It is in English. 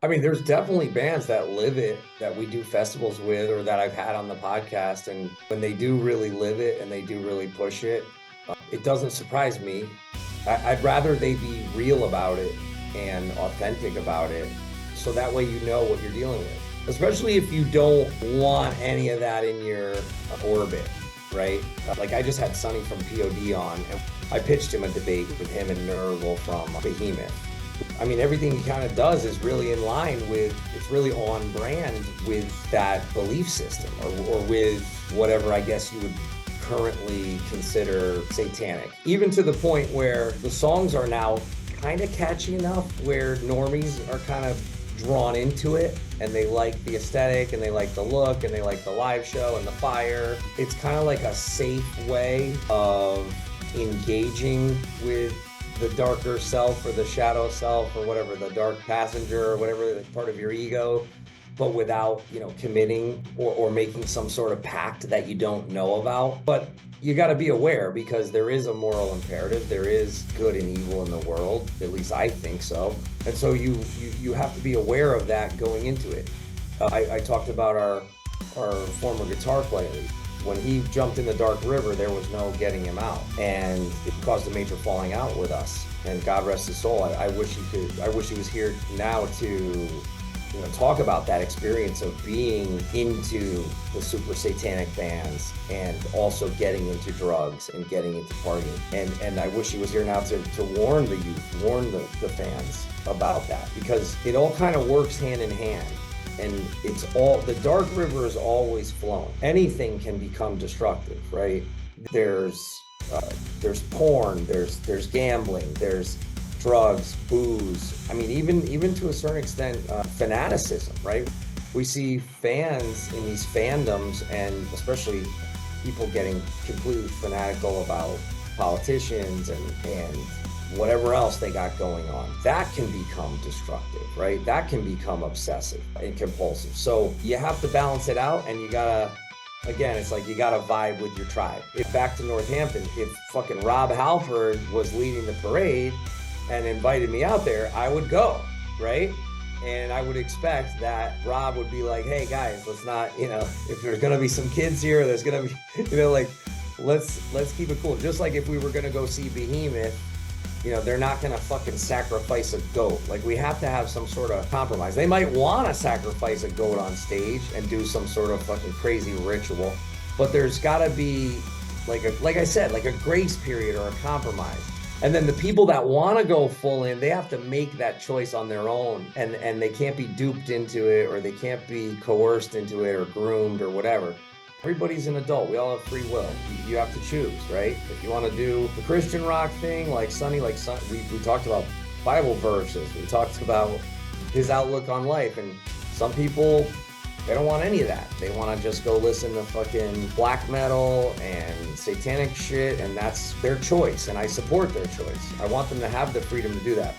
I mean, there's definitely bands that live it that we do festivals with or that I've had on the podcast. And when they do really live it and they do really push it, it doesn't surprise me. I'd rather they be real about it and authentic about it. So that way you know what you're dealing with, especially if you don't want any of that in your orbit, right? Like I just had Sonny from POD on and I pitched him a debate with him and Nergal from Behemoth. I mean, everything he kind of does is really in line with, it's really on brand with that belief system or with whatever I guess you would currently consider satanic. Even to the point where the songs are now kind of catchy enough where normies are kind of drawn into it and they like the aesthetic and they like the look and they like the live show and the fire. It's kind of like a safe way of engaging with the darker self or the shadow self or whatever, the dark passenger or whatever part of your ego, but without, committing or making some sort of pact that you don't know about. But you got to be aware because there is a moral imperative. There is good and evil in the world. At least I think so. And so you have to be aware of that going into it. I talked about our former guitar player. When he jumped in the dark river, there was no getting him out, and it caused a major falling out with us. And God rest his soul. I wish he was here now to, talk about that experience of being into the super satanic bands and also getting into drugs and getting into partying. And I wish he was here now to warn the youth, warn the fans about that, because it all kind of works hand in hand. And the dark river is always flowing. Anything can become destructive, right? There's porn, there's gambling, there's drugs, booze. I mean, even to a certain extent, fanaticism, right? We see fans in these fandoms, and especially people getting completely fanatical about politicians and whatever else they got going on. That can become destructive, right? That can become obsessive and compulsive. So you have to balance it out, and you gotta, again, it's like you gotta vibe with your tribe. If back to Northampton, if fucking Rob Halford was leading the parade and invited me out there, I would go, right? And I would expect that Rob would be like, hey guys, let's not, if there's gonna be some kids here, there's gonna be, like, let's keep it cool. Just like if we were gonna go see Behemoth, they're not gonna fucking sacrifice a goat. Like, we have to have some sort of compromise. They might wanna sacrifice a goat on stage and do some sort of fucking crazy ritual, but there's gotta be like I said, like a grace period or a compromise. And then the people that want to go full in, they have to make that choice on their own, and they can't be duped into it, or they can't be coerced into it or groomed or whatever. Everybody's an adult. We all have free will. You have to choose, right? If you want to do the Christian rock thing, like Sonny, we talked about Bible verses. We talked about his outlook on life, and some people, they don't want any of that. They want to just go listen to fucking black metal and satanic shit, and that's their choice, and I support their choice. I want them to have the freedom to do that.